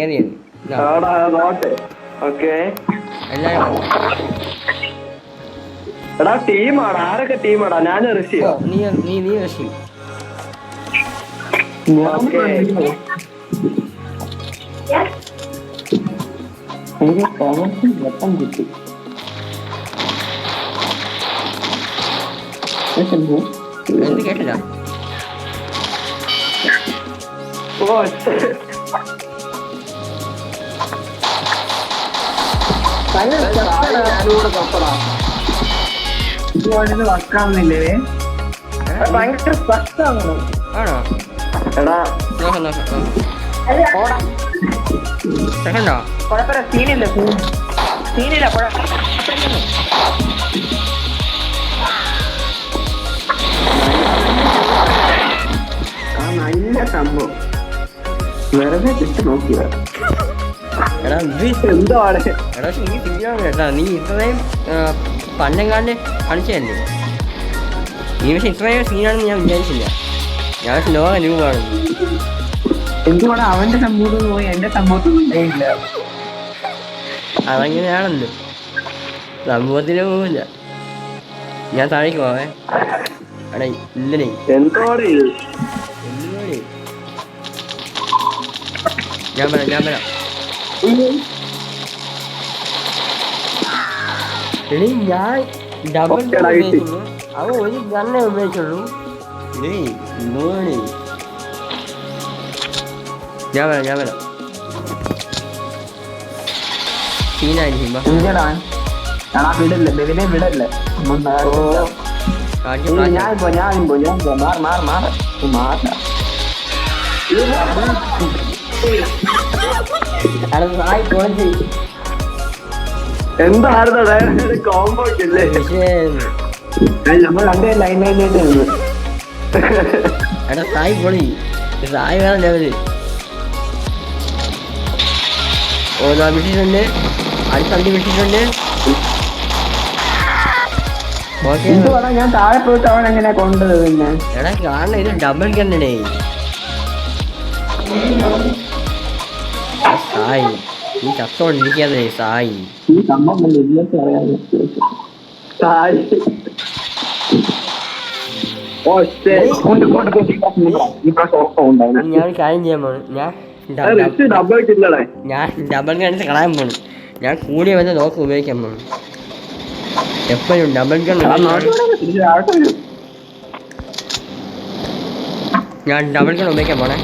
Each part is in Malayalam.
കേറിയത്. എല്ലാരും എടാ ടീമാടാ, ആരൊക്കെ ടീമാടാ? ഞാൻ ഋഷിയോ? നീ ഋഷി. കിട്ടി. എന്ത് കേട്ടില്ല? വക്കാവുന്നില്ലേ? ഭയങ്കര ആണോ? എടാ സെക്കൻഡോ? കുഴപ്പമില്ല, സീനില്ല. നല്ല സംഭവം വെറുതെ കിട്ടി നോക്കിയതാ. എടാ എന്താണ് എടാ നീ ശരിയാണ് കേട്ടാ. നീ ഇത്രയും പണ്ടെങ്ങാണ്ട് കളിച്ചതല്ലേ നീ? പക്ഷെ ഇത്രയും സീനാണെന്ന് ഞാൻ വിചാരിച്ചില്ല. ഞാൻ സ്ലോ അനുഭവമാണ്. എന്തുകൊണ്ട് അവന്റെ സംഭവത്തിൽ പോയി എന്റെ സംഭവത്തിൽ ഇല്ല? അതങ്ങനെയാണല്ലോ, സംഭവത്തിന് പോവില്ല. ഞാൻ താഴേക്ക് പോവേ. എടാ ഇല്ലേ എന്തോടെ ഞാൻ വരാം. എടീ ഞാൻ ഡബിൾ ഗൺ ഉപയോഗിക്കുന്നു, അവ ഒരു ഗണ്ണേ ഉപയോഗിച്ചുള്ളൂ. ഞാൻ വരാം. സീനായിരിക്കും. വിടല്ലേ എന്തായിരുന്നു കോമ്പോ ഇല്ലേ? നമ്മൾ രണ്ടേ ലൈൻ എടാ സായി പൊളി, സായി വേറെ ലെവല്. ഓരോ വിട്ടിട്ടുണ്ട്, അടുത്തണ്ടി വിട്ടിട്ടുണ്ട്. ഞാൻ താഴെ പോയിട്ട് അവൻ എങ്ങനെ കൊണ്ടത്? പിന്നെ എടാ കാണണം, ഇത് ഡബിൾ ഗണ്ണേ. സായി നീ ചത്തോണ്ടിരിക്കാതെ സായി. ഞാൻ കാര്യം ചെയ്യാൻ പോണു. ഞാൻ ഡബിൾ ഗണ്ണിട്ട് കളയാൻ പോണു. ഞാൻ കൂടിയ വന്ന് നോക്ക് ഉപയോഗിക്കാൻ പോണു. എപ്പോഴും ഡബിൾ ഗൺ ഉപയോഗിക്കാൻ പോണേ.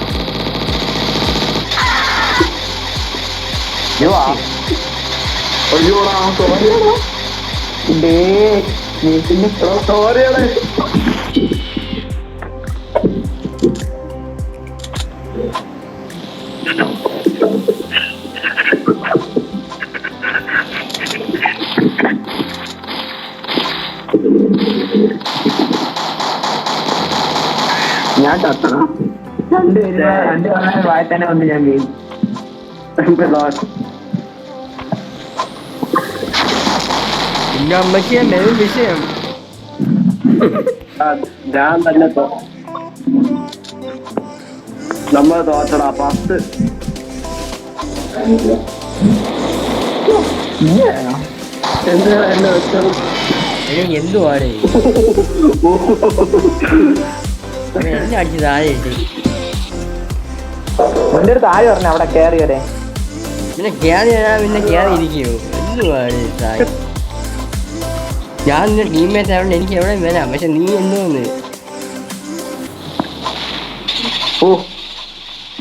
ഞാൻ ചത്തണം. രണ്ട് വായ തന്നെ കൊണ്ട് ഞാൻ വീഴും. പിന്നെ അമ്മയ്ക്ക് മെയിൻ വിഷയം ഞാൻ തന്നെ നമ്മൾ തോറ്റടാ 10. എന്തുവാടേ എന്നെ അടിച്ച് താഴെ ഇട്ട്. എന്റെ അടുത്ത് ആര് പറഞ്ഞു അവിടെ കയറി വരെ? പിന്നെ കയറി ഇരിക്കുമോ? എന്തുവാടേ താഴെ? ഞാൻ നിന്റെ ടീംമേറ്റ് ആയതുകൊണ്ട് എനിക്ക് എവിടെ വരാം. പക്ഷെ നീ എന്തോന്ന്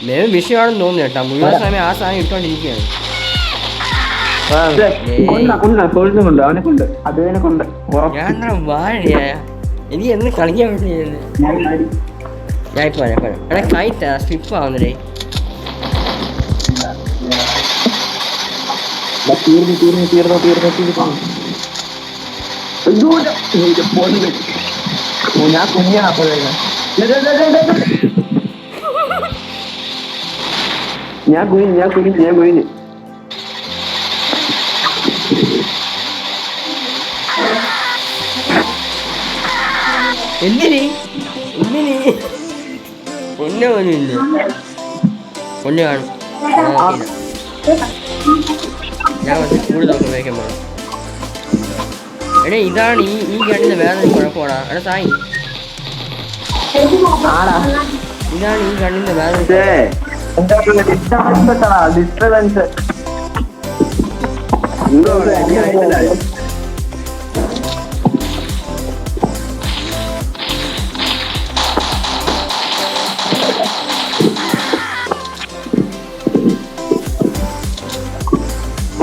വേറെ വിഷയമാണെന്ന് തോന്നുന്നു കേട്ടാ. മുഴുവൻ സമയം ആ സാധനം ഇട്ടോണ്ടിരിക്കുകയാണ്. ഞാൻ വാഴയാ എനിക്ക് എന്ന് കളിക്കാൻ പറ്റില്ല. ഞാൻ ഇപ്പൊ എടാ കൈറ്റാ സ്ലിപ്പ് ആവുന്നേ. തീർന്നു. ഞാൻ കുഞ്ഞാണ് അപ്പോഴേക്കും. ഞാൻ കുഞ്ഞ് എന്തിന് പൊന്നു പോലും ഇല്ല. പൊന്നു കാണും. ഞാൻ കുറച്ച് കൂടുതൽ നോക്കി ഉപയോഗിക്കാൻ പോകണം. എടേ ഇതാണ് ഈ ഗണ്ണിന് വേറൊരു കുഴപ്പമാടാ. എടാ സായി, ആടാ ഇതാണ് ഈ ഗണ്ണിന്റെ വേറൊരു ഡിസ്റ്റർബൻസ്.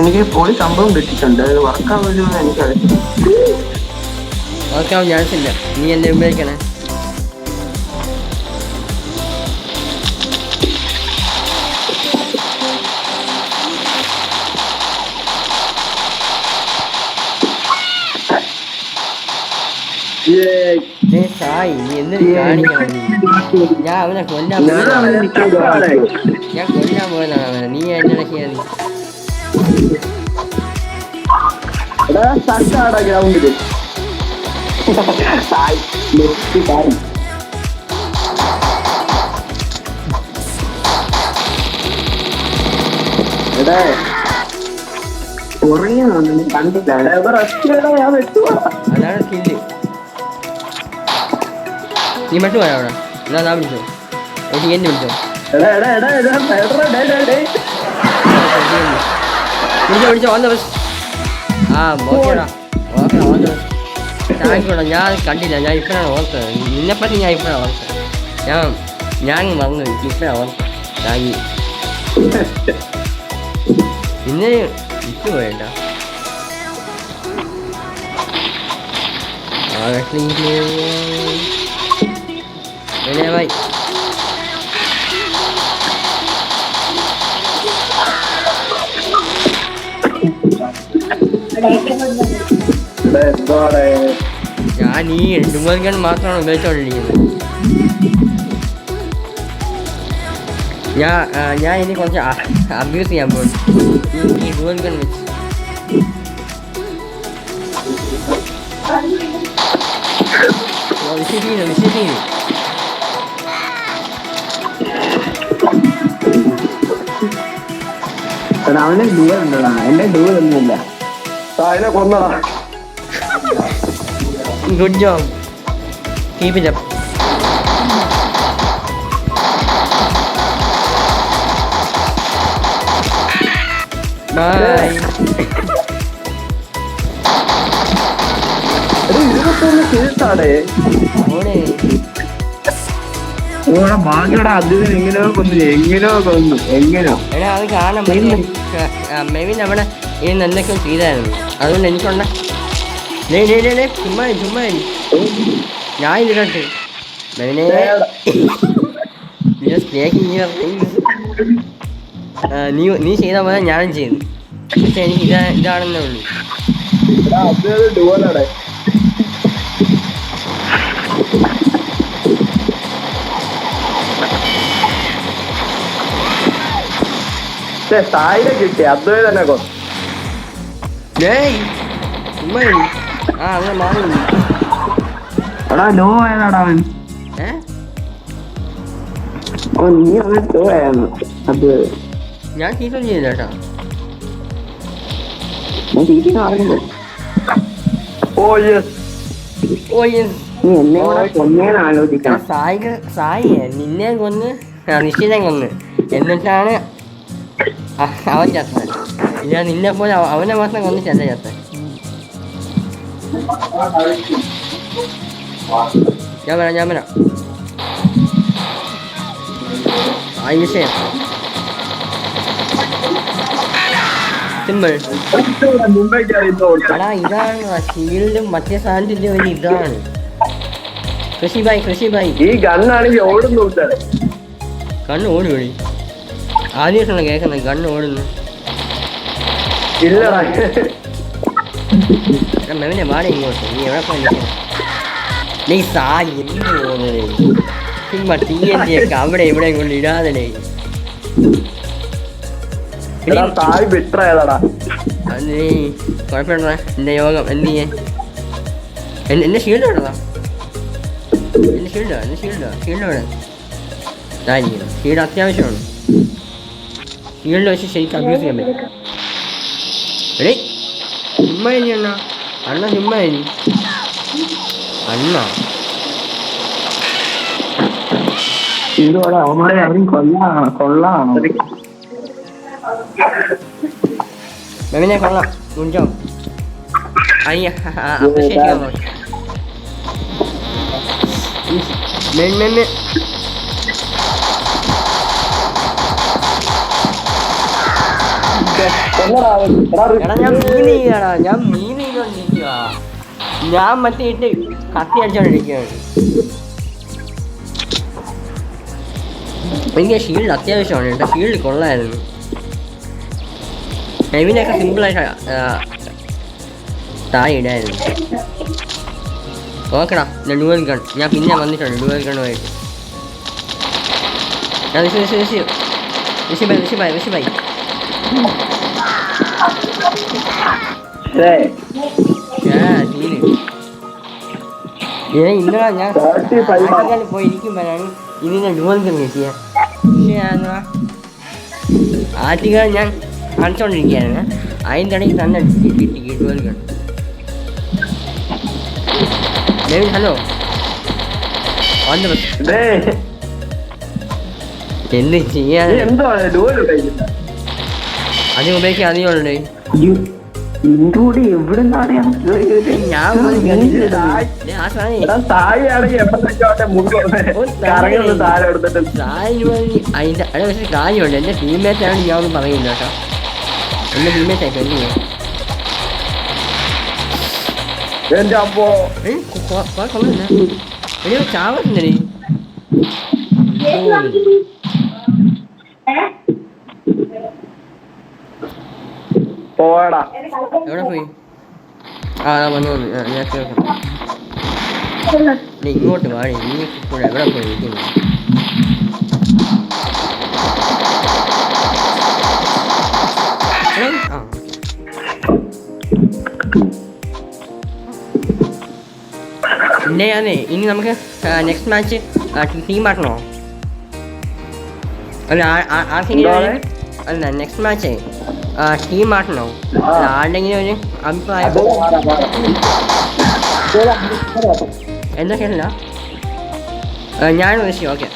എനിക്ക് പോയി സംഭവം കിട്ടിയിട്ടുണ്ട്. വർക്കാവുമെന്ന് എനിക്കറിയാം. വർക്കാവും ചാൻസ് ഇല്ല. നീ എന്നെ ഉപയോഗിക്കണേ. സായി, നീ എന്തൊരു കാണിക്കണം നീ? ഞാൻ അവനെ കൊല്ലാൻ പോയതാണ്. ഞാൻ കൊല്ലാൻ പോയതാണ് അവനെ. നീ എന്നെ ചെയ്യാൻ ഗ്രൗണ്ടില് ഉറങ്ങി കണ്ടില്ല. ഞാൻ വെട്ടുവാ. അതാണ് സ്കില്ല്. നീ മറ്റു പോയാ അവിടെ? എന്നാ ഞാൻ വിളിച്ചോ. ഒരു എന്നെ വിളിച്ചോ. വിളിച്ചോ ഓൺ ദ ബസ്. ആ ഓക്കേടാ, ഓക്കെ ഓൺ ദ ബസ്. താങ്ക്യൂടാ. ഞാൻ കണ്ടില്ല. ഞാൻ ഇപ്പോഴാണ് ഓർത്തത്. നിന്നെപ്പറ്റി ഞാൻ ഇപ്പോഴാണ് ഓർത്തത്. ഞാൻ മറന്നു. ഇപ്പോഴാണ് ഓർത്തത്. Thank you. ഇന്ന് വിട്ടു പോയണ്ട. ബൈ. ഞാൻ ഈ ഡുവൽ ഗൺ മാത്രമാണ് ഉപയോഗിച്ചുകൊണ്ടിരിക്കുന്നത്. ഞാൻ ഇനി കുറച്ച് അബ്യൂസ് ചെയ്യാൻ പോകും ഈ ഡുവൽ ഗൺ വെച്ച്. വിശ്വസിക്കുന്നു. അവന്റെ ഡുവൽ ഉണ്ടോ? എന്റെ ഡുവൽ ഒന്നുമില്ല. അതിനെ കൊന്നടാ. Good job. Keep it up. Bye. ഭാഗ്യടാ. അദ്ദേഹം എങ്ങനെയോ കൊന്നു. എടാ അത് കാണാൻ മെവിൻ അവിടെ ഇന്ന് എന്തൊക്കെയോ ചെയ്തായിരുന്നു. അതുകൊണ്ട് എനിക്കുണ്ട ചുമ്മാ ഞാൻ ഇതിട്ട് മെവിനെ നീ ചെയ്ത പോലെ ഞാനും ചെയ്തു. പക്ഷെ എനിക്ക് ഇതാണെന്നേ ഉള്ളൂ. സായിനെ കിട്ടി. അദ്വൈ തന്നെ കൊന്നു. അങ്ങനെ മാറുന്നു. എടാ ലോ ആയതാടാ അവൻ. നീ അവൻ ലോ ആയിരുന്നു. അത് ഞാൻ ടീച്ചർ ചെയ്തില്ല കേട്ടോ. ഞാൻ ടീച്ചിങ് അറിയുന്നു. നീ എന്നെ കൂടെ കൊന്നേന്ന് ആലോചിക്കണം. സായി നിന്നെ കൊന്ന് നിശ്ചിതം കൊന്ന് എന്നിട്ടാണ് അവൻ ചത്തൻ. ഇല്ല നിന്നെ പോലെ അവനെ മാത്രം കൊന്നിട്ടല്ല ചത്തൻ. ഞാൻ വരാം. ആ വിഷയം സിമ്പിൾ. എടാ ഇതാണ് ഷീൽഡും മറ്റേ സാധനത്തിൻ്റെ ഒരു ഇതാണ്. കൃഷി ബായി ഈ ഗണ്ണാണെങ്കിൽ ഓടുന്നു. കണ്ണ് ഓടി ഓടി ആദ്യമായിട്ടാണ് കേൾക്കുന്നത് ഗണ്ണ് ഓടുന്നു. ഇല്ലടാ മെവിനെ വാട ഇങ്ങോട്ട്. നീ എവിടെ പോയി? നീ സായി എന്ത് പോകുന്നത്? ചുമ്മാ TNT ഒക്കെ അവിടെ ഇവിടെ കൊണ്ട് ഇടാതെ. തായ് ബെറ്ററായതാടാ. അത് നീ കുഴപ്പമില്ല. എൻ്റെ യോഗം എന്ത് ചെയ്യാൻ? എൻ്റെ ഷീൽഡ് വേണ്ടതാ. എൻ്റെ ഷീൽഡ് വേണം. ഷീൽഡ് അത്യാവശ്യമാണ്. ഷീൽഡ് വെച്ച് ശരിക്കും അബ്യൂസ് ചെയ്യാൻ പറ്റും. എടേ ചുമ്മാ ഇനി അണ്ണ ചുമ്മാ ഇനി അണ്ണ ഇതോടെ അവന്മാരെ ഇറങ്ങി കൊള്ളാണോ മെമിനെ കൊള്ളാം കുഞ്ചോ അയ്യ അപ്രിഷ്യേറ്റ് ചെയ്യാൻ പോയി മെമ്മെ എടാ ഞാൻ മീൻ ചെയ്തോണ്ടിരിക്കുക. ഞാൻ മറ്റേ ഇട്ട് കത്തി അടിച്ചോണ്ടിരിക്കുകയാണ്. എനിക്ക് ഷീൽഡ് അത്യാവശ്യമാണ് കേട്ടോ. ഷീൽഡ് കൊള്ളായിരുന്നു. മെവിനൊക്കെ സിമ്പിളായിട്ട് താഴെ ഇടായിരുന്നു. ഓക്കെടാ ഞാൻ ഡുവൽ ഗൺ ഞാൻ പിന്നെ വന്നിട്ടുണ്ട് ഡുവൽ ഗണ്ണുമായിട്ട്. ഞാൻ ഋഷിഭായ് ഇന്നലെ ഞാൻ പോയിരിക്കുമ്പോഴാണ് ഇതിനെ ഡുവൽ ഗൺ കിട്ടിയത്. പക്ഷേ ആദ്യകാലം ഞാൻ കാണിച്ചോണ്ടിരിക്കുകയായിരുന്നു. അതിൻ്റെ ഇടയ്ക്ക് തന്നെ കിട്ടി ഡുവൽ ഗൺ. ഹലോ എന്ത് ചെയ്യാൻ അത് ഉപയോഗിക്കാൻ അധികമുണ്ട്. ഞാൻ അതിൻ്റെ അവിടെ പക്ഷേ കാര്യമുണ്ട്. എൻ്റെ ടീംമേറ്റാണ് ഞാൻ ഒന്നും പറയുന്നില്ല കേട്ടോ. എൻ്റെ ടീംമേറ്റ് ആയിട്ട് എന്ത് ചെയ്യാം ചാവണ്ടേ എവിടെ പോയി? വന്നു ഞാൻ കേൾക്കാം. ഇങ്ങോട്ട് വാടി നീ കൂടെ എവിടെ പോയി ഇരിക്കുന്നു? പിന്നെ അതെ ഇനി നമുക്ക് നെക്സ്റ്റ് മാച്ച് ടീം ആക്കണോ? അല്ല അല്ല നെക്സ്റ്റ് മാച്ചേ ടീം ആക്കണോ? ആരുടെങ്കിലും ഒരു അഭിപ്രായം എന്താ കേട്ടില്ല? ഞാൻ വിഷയം ഓക്കെ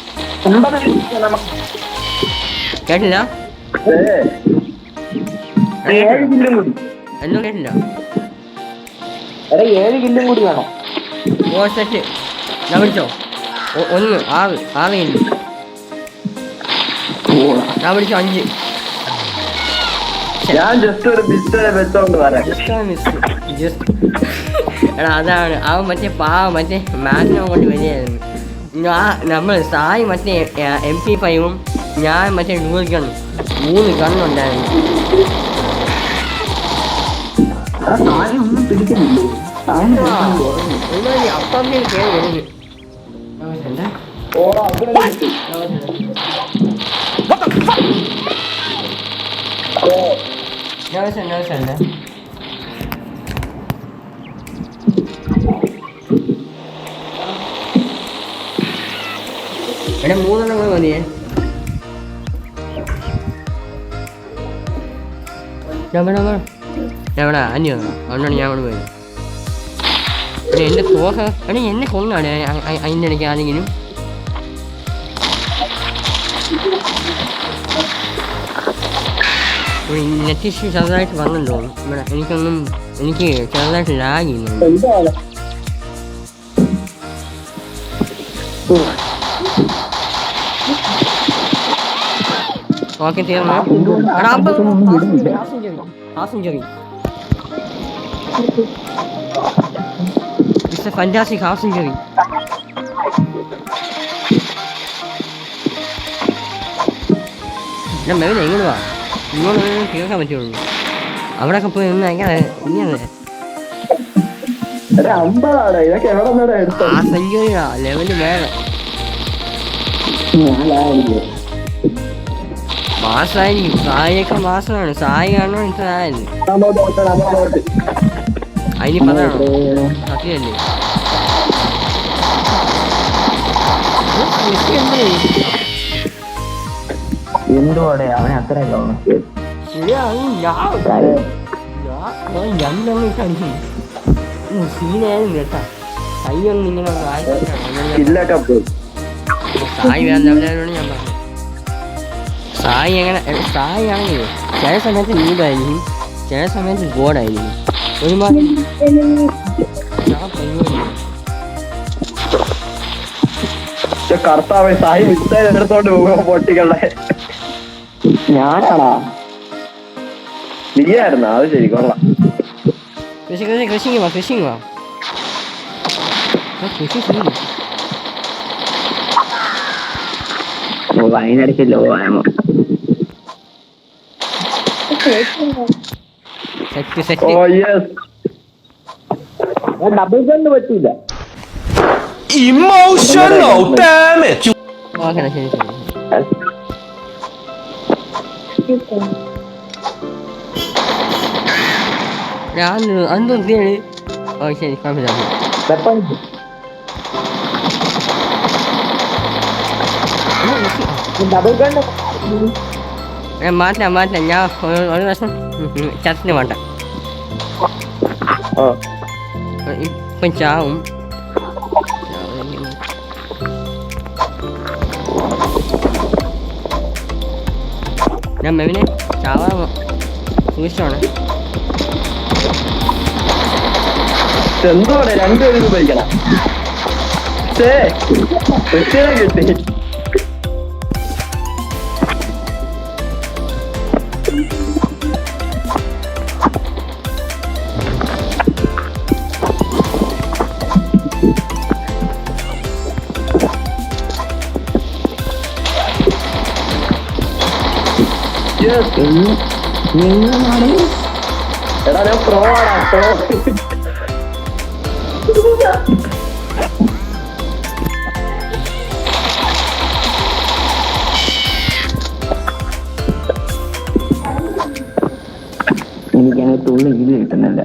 കേട്ടില്ല എന്തോ കേട്ടില്ല. 7 കില്ലും കൂടി വേണം. ഓ സെറ്റ് ഞാൻ വിളിച്ചോ 1 6 കില്ല് ഞാൻ വിളിച്ചോ 5. ഞാൻ ജസ്റ്റ് ഒരു പിസ്റ്റൾ വെച്ചോണ്ട് വരാം. എടാ അതാണ് അവൻ മറ്റേ മറ്റേ മാഗ്നം കൊണ്ട് വരികയായിരുന്നു. നമ്മൾ സായി മറ്റേ MP5 ഞാൻ മറ്റേ ഡുവൽ ഗൺ 3 ഗണ്ണുണ്ടായിരുന്നു. ഒന്നും പിടിക്കുന്നില്ല. ഒരുമാതിരി അപ്പം കയറി വരുന്നു. nervous. എടാ 3 എണ്ണം മതിയേ. എവിടെ അന്യോ അതുകൊണ്ടാണ് ഞാൻ അവിടെ പോയത്. എൻ്റെ തോഹ എടാ എന്നെ കൊന്നാണ് അതിൻ്റെ ഇടയ്ക്ക് ആരെങ്കിലും. നെറ്റ് ഇഷ്യൂ ചെറുതായിട്ട് വന്നല്ലോ ഇവിടെ. എനിക്ക് ചെറുതായിട്ട് ലാഗ് ചെയ്യുന്നുണ്ട്. ഓക്കെ തീർന്നു. Half century it's A fantastic half century. ഞാൻ മെയിൻ എങ്ങനെ വാ ഇങ്ങോട്ട് കേൾക്കാൻ പറ്റുള്ളൂ. അവിടെയൊക്കെ പോയി നിന്ന് എങ്ങനെ ഇങ്ങനെ ആ സെഞ്ചുറിയാ ലെവല് വേറെ മാസമായിരിക്കും. സായിയൊക്കെ മാസമാണ്. സായി കാണോ ഇത്ര ആയത് അതിന് പറയാണോ സത്യമല്ലേ? എന്തുവാടെ അവനെ അത്ര രണ്ടെണ്ണം ഇട്ട് അടിക്കും സീനായാലും കേട്ടാ കൈയൊന്നും ഇങ്ങനെ ഇല്ലൊക്കെ പോയി. സായി വേണ്ടോട് ഞാൻ പറഞ്ഞു. സായി എങ്ങനെ സായി ആണെങ്കിൽ ചില സമയത്ത് നീതായിരിക്കും, ചില സമയത്ത് ഗോഡായിരിക്കും. ഒരുമാതിരി കർത്താവ് സായി മിസ്സൈൽ എടുത്തോണ്ട് പോകുമ്പോ പൊട്ടികളെ ഞാനാണാ നീയായിരുന്നാ? അത് ശരി കൊള്ളാം. കൃഷി വാ കൃഷി അതിനിടയ്ക്കല്ലോ സെറ്റ് ഡബിൾ ഗണ്ണ് പറ്റില്ല. Emotional damage. ഓക്കെ ശരി ഞാൻ അന്ന് ശരി കുഴപ്പമില്ല. ഡബിൾ ഗണ്ണ് മാറ്റാം ഞാൻ ഒരു വർഷം ചത്തിന് വേണ്ട ഇപ്പം ചാവും. ഞാൻ മെവിനെ ചാവാൻ സൂക്ഷിച്ചാണ്. എന്തോടെ രണ്ടുപേരും ഉപയോഗിക്കണം. കിട്ടി എടാ ഞാൻ പ്രോ ആടാ പ്രോ. എനിക്കങ്ങനെ തുള്ളി ഇത് കിട്ടുന്നില്ല.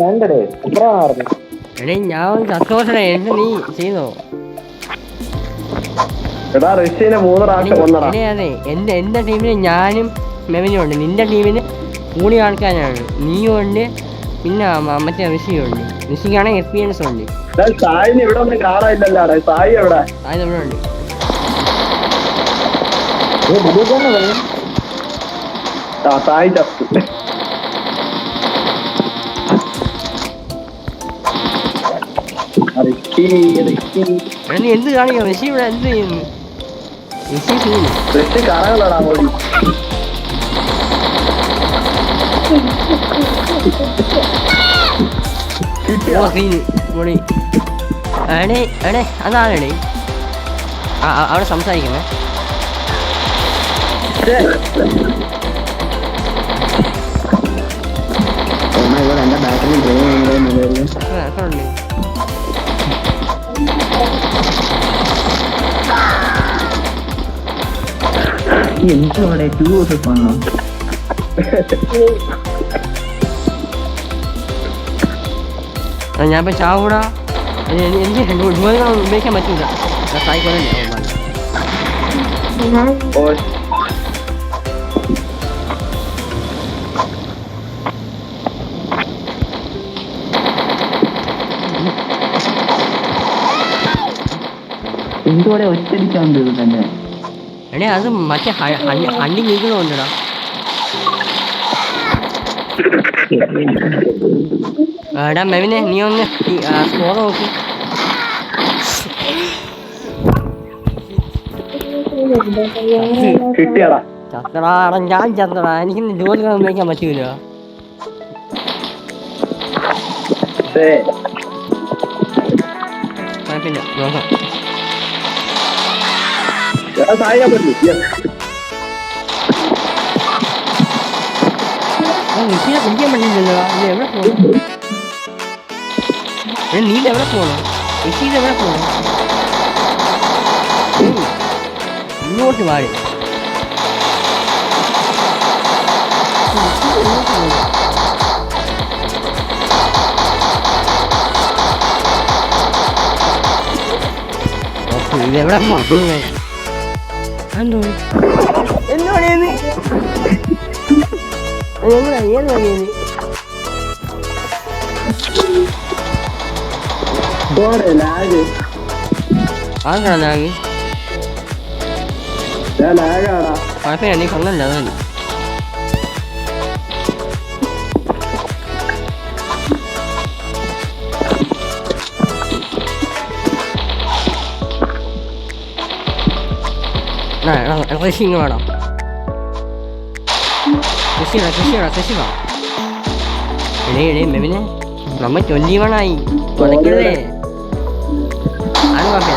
വേണ്ടടേ എത്ര പറഞ്ഞു. എടേ ഞാൻ സന്തോഷേ എന്ത് നീ ചെയ്തോ? എടാ റഷ്യനെ 3 പ്രാവശ്യം കൊന്നടാ. അതെ എന്റെ ടീമിന് ഞാനും മെവിനും ഉണ്ട്, നിന്റെ ടീമിന് കൂടി ആൾക്കാരാണ്, നീയും ഉണ്ട്, പിന്നെ മറ്റേ ഋഷിയും ഉണ്ട്. ഋഷിക്കാണെങ്കിൽ എക്സ്പീരിയൻസ് ഉണ്ട്. സായിന് ഇവിടെ ഒന്നും കാണാനില്ലല്ലോ. സായി എവിടെ? സായി നമ്മുടെ ഉണ്ട്. സായി ചത്തു. നീ എന്ത് കാണിക്കണം? ഋഷി ഇവിടെ എന്ത് ചെയ്യുന്നു? ഋഷി കറകളടാ മോടി. എടേ അതാണേ അവിടെ സംസാരിക്കുന്നേ. എന്റെ ബാറ്റിൽ എന്തോടെ 2 ദിവസം വന്നു. ഞാൻ ഇപ്പൊ ചാവൂടാ. എനിക്ക് ഉപയോഗിക്കാൻ പറ്റൂല. എന്തോടെ ഒറ്റടിക്കാൻ തന്നെ. എടേ അത് മറ്റേ ഹണ്ടി നീക്കണമുണ്ടടാ. എടാ മെവിനെ നീ ഒന്ന് സ്കോർ നോക്കി. കിട്ടിയടാ ചത്തടാ. ഞാൻ ചത്തടാ. എനിക്ക് ജോലികൾ ഉപയോഗിക്കാൻ പറ്റൂല. കുഴപ്പമില്ല നോക്കാം. ഋഷിനെ പിടിക്കാൻ പറ്റില്ലല്ലോ. ഇത് എവിടെ പോകണം? നീ എവിടെ പോകണം? ഋഷി എവിടെ പോകണം? ഇങ്ങോട്ട് വാടി. ഇതെവിടെ പോകുന്നേ എന്തോ എന്നോടേന്ന് എവിടെ ഏത് വഴിയേന്ന് ആർക്കാണ് ലാഗ് കുഴപ്പമില്ല നീ കൊള്ളല്ല അതല്ല കൃഷി ഇങ്ങ് വേണം കൃഷി വേണം എടേ മെമിനെ നമ്മൾ 21 ആയി കൊലക്കല്ലേ അത് കുഴപ്പമില്ല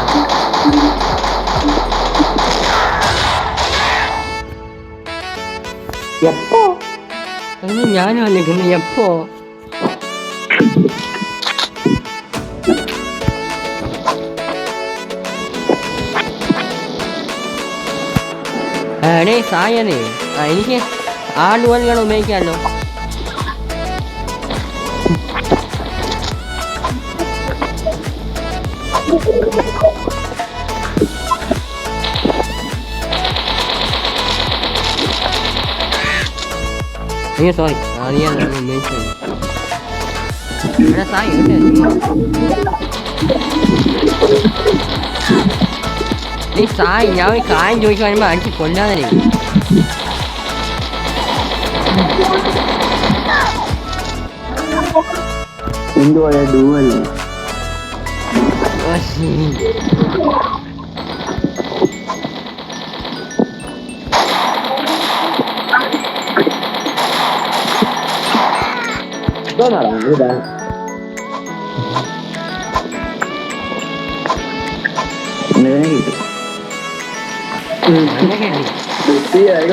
എപ്പോ ഞാനും നിൽക്കുന്നു എപ്പോ എടേ സായനെ എനിക്ക് ആ ഡുവലുകൾ ഉപയോഗിക്കാമല്ലോ അയ്യോ സോറി അറിയാൻ ഉപയോഗിച്ചത് സായി നീ സായി ഞാൻ ഒരു കാര്യം ചോദിക്കാൻ വരുമ്പോൾ അടിച്ച് കൊല്ലാതെ എന്തുവാ ഡൂവൽ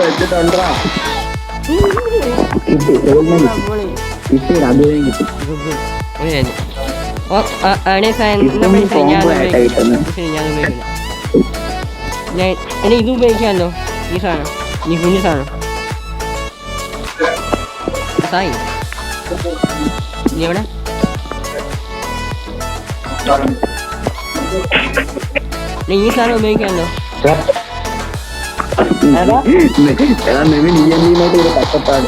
വെച്ചിട്ടുണ്ടാ കിട്ടിയില്ല അത് കിട്ടി എന്നെ ഇത് ഉപയോഗിക്കാമല്ലോ ഈ സാധനം നീ കുഞ്ഞു സാധനം സായി നീ എവിടെ നീ ഈ സാധനം ഉപയോഗിക്കാമല്ലോ കഷ്ടപ്പാട്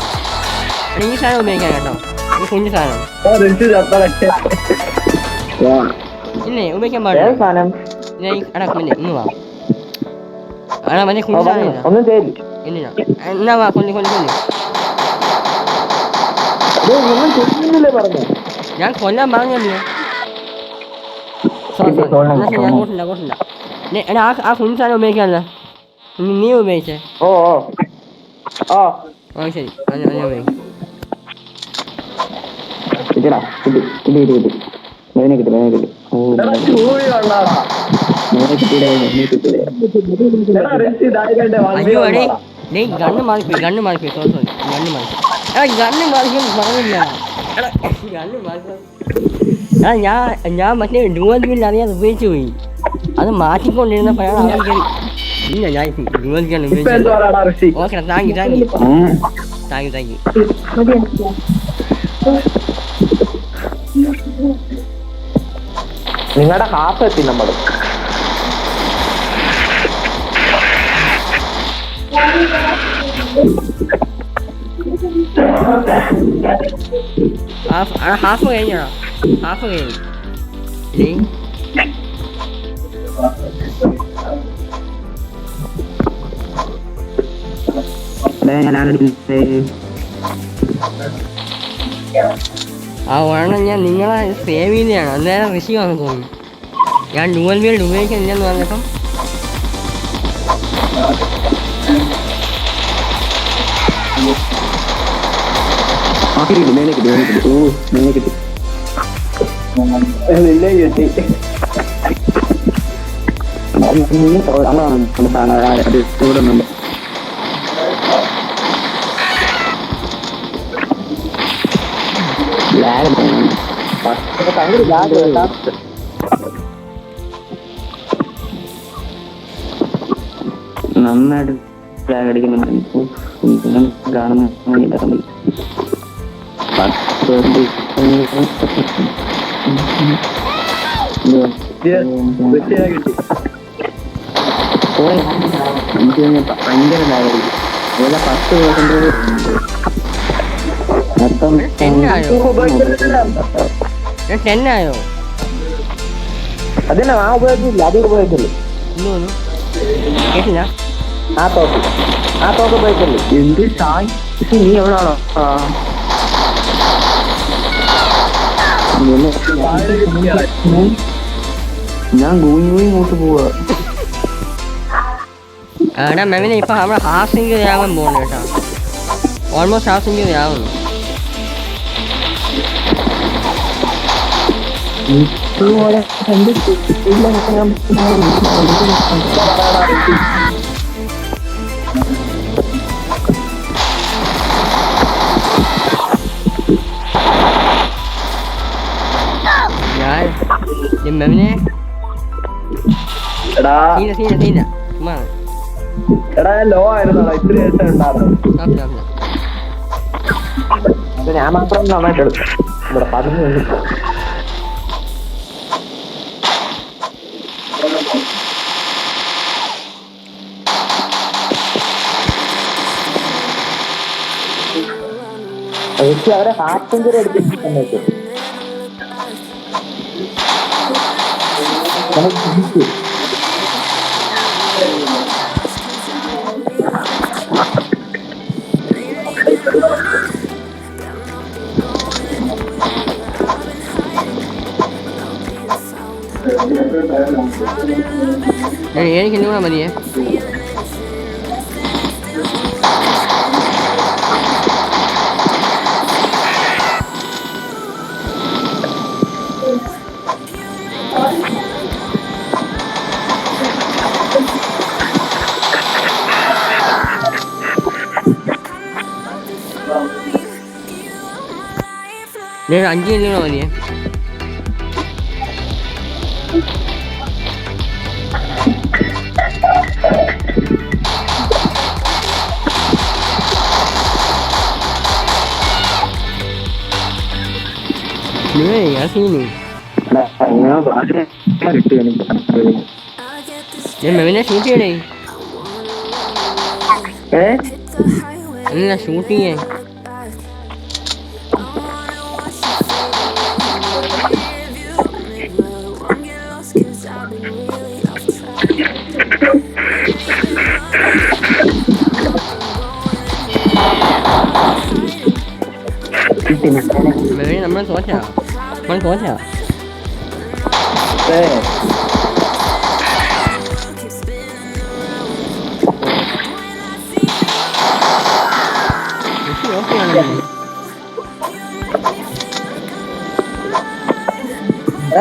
ഈ സാധനം ഉപയോഗിക്കാം കേട്ടോ ഈ കുഞ്ഞു സാധനം ഇല്ലേ ഉപയോഗിക്കാൻ പാടില്ല അടക്കമില്ലേ ഇന്ന് വാ അടാ മറ്റേ കുഞ്ഞു സാധനം ഒന്നും ചെയ്യില്ല ഇല്ല എന്നാ വാ കൊല്ലി പറഞ്ഞു ഞാൻ കൊല്ലാൻ പറഞ്ഞല്ലോ ഞാൻ കൂട്ടില്ല എടാ ആ കുഞ്ഞു സാധനം ഉപയോഗിക്കാമല്ലോ നീ ഉപയോഗിച്ചേ ഓ ശരി ഞാൻ ഉപയോഗിക്കും അയ്യോ അടേ നീ ഗണ്ണ് മാറിപ്പോയി സോറി ഗണ്ണ് മാറി എടാ ഗണ്ണ് മാറിക്കൊന്നും പറഞ്ഞില്ല ഗണ്ണ് മാറി ഞാൻ മറ്റേ ഡുവൽ ബില്ല് അറിയാതെ ഉപയോഗിച്ചു പോയി അത് മാറ്റിക്കൊണ്ടിരുന്നപ്പോഴാണ് അവൻ കയറി ഇല്ല ഞാൻ ഡുവൽ ബില്ല് ഉപയോഗിച്ചു ഓക്കെ താങ്ക് യു നിങ്ങളുടെ ഹാഫ് എത്തി നമ്മൾ ഹാഫ് കഴിഞ്ഞോ ഹാഫ് കഴിഞ്ഞു ആ ഒരെണ്ണം ഞാൻ നിങ്ങളെ സേവ് ചെയ്തതാണ് അന്നേരം ഋഷി വന്ന് തോന്നുന്നു ഞാൻ ഡുവൽ വീൽഡ് ഉപയോഗിക്കുന്നില്ലെന്ന് പറഞ്ഞപ്പം നന്നായിട്ട് ഫ്ലാഗ് അടിക്കുന്നുണ്ട് കാണുന്ന എനിക്ക് ഭയങ്കര ലാഗായിരിക്കും. അതുപോലെ 10% മൊത്തം 10 ആയോ? 10 ആയോ? അതിനെ ആ ഉപയോഗിച്ചില്ല, അത് ഉപയോഗിച്ചില്ല. ഇന്നൊന്നും കേട്ടില്ല. ആ തോക്ക് ഉപയോഗിച്ചില്ല. എന്ത് സായ് നീ എവിടാണോ? ഞാൻ ഗൂഞ്ഞൂയി ഇങ്ങോട്ട് പോവാ. എടാ മെവിനെ ഇപ്പൊ നമ്മളെ ഹാഫ് സെഞ്ചുറി ആവാൻ പോകുന്നു കേട്ടോ. ഓൾമോസ്റ്റ് ഹാഫ് സെഞ്ചുറി ആവുന്നു. ഞാൻ മെവിനെ എടാ സീന ചുമ്മാ എടാ ലോ ആയിരുന്നോ ഇത്തിരി ഉണ്ടായിരുന്നു. ഞാൻ മാത്രം നന്നായിട്ട് എടുത്തു. ഇവിടെ 11 അവരെ ഹാഫ് സെഞ്ചുറി എടുത്തിട്ട് എനിക്ക് ഇന്നും കൂടെ മതിയേ. ഞാൻ 5 ഇന്നും കൂടെ മതിയേ. മെവിനെ ഷൂട്ട് ചെയ്യണേ. അല്ല ഷൂട്ട് ചെയ്യേ. മെവിനെ നമ്മൾ തോറ്റാ.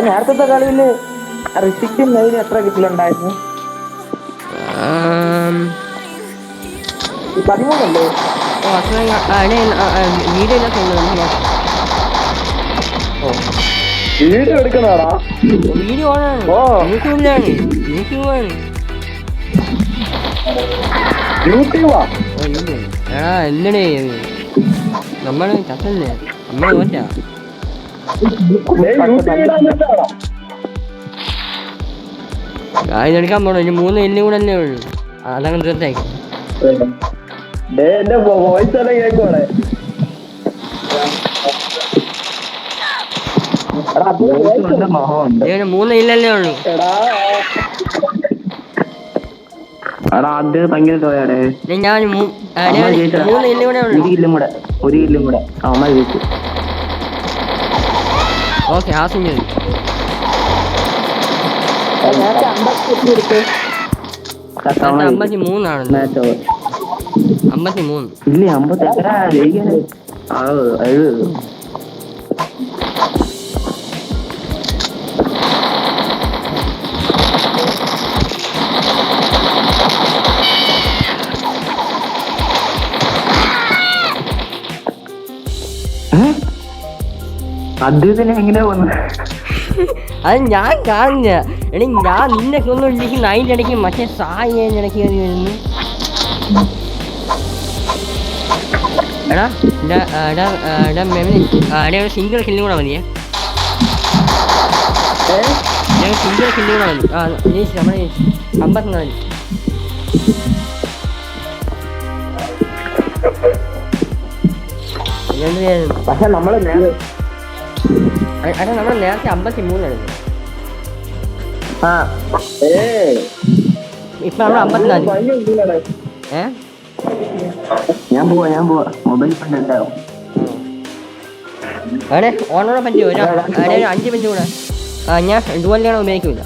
നേരത്തെ കളിയില് ഋഷിക്കും മെയിന് എത്ര കിട്ടിലുണ്ടായിരുന്നു? 13 വീഡിയോ എടുക്കണോടാ? വീഡിയോ യൂട്യൂബിലാണ്. യൂട്യൂബാ? എടാ എന്നടേ നമ്മള് ചത്തല്ലേ, നമ്മള് തോറ്റാ. എടുക്കാൻ പോണോ? ഇനി 3 എല്ലും കൂടെ അല്ലേ ഉള്ളു. അതങ്ങനെ തീർച്ചയായിട്ടും എന്റെ വോയിസ് എല്ലാം കേൾക്കുവാണേ. 3 ഇല്ലല്ലേ ഉള്ളു. അത് ഭയങ്കര തോയാടേ. ഞാൻ 3 ഇല്ലും കൂടെ ഉള്ളു. ഒരു കില്ലും കൂടെ അമ്മ ജയിച്ചു. Okay half century. 53 ആണല്ലോ. 53 ഇല്ല 58 ജയിക്കാന് 70. അദ്ദേഹത്തിന് എങ്ങനെയാ വന്നത്? അത് ഞാൻ കാണില്ല. എടി ഞാൻ നിന്നെ കൊന്നിടിക്കും. അതിൻ്റെ ഇടയ്ക്ക് മറ്റേ സായി അതിൻ്റെ ഇടയ്ക്ക് കയറി വരുന്നു. എടാ സിംഗിൾ കില്ലും കൂടെ മതിയേ. സിംഗിൾ കില്ലും കൂടെ മതി. ആ ജയിച്ചു, നമ്മളെ ജയിച്ചു. 54. എന്ത് ചെയ്യാനും പക്ഷെ നമ്മള് എടാ നമ്മൾ നേരത്തെ 53 എടുത്തു. ആ ഇപ്പൊ നമ്മൾ 54. ഞാൻ പോവാ മൊബൈൽ ഫണ്ട് ഉണ്ടാവും. അതെ ഓണോടെ പറ്റുമോ? 5 മിനിറ്റ് കൂടെ. ഞാൻ ഇതുപോലെയാണ് ഉപയോഗിക്കില്ല.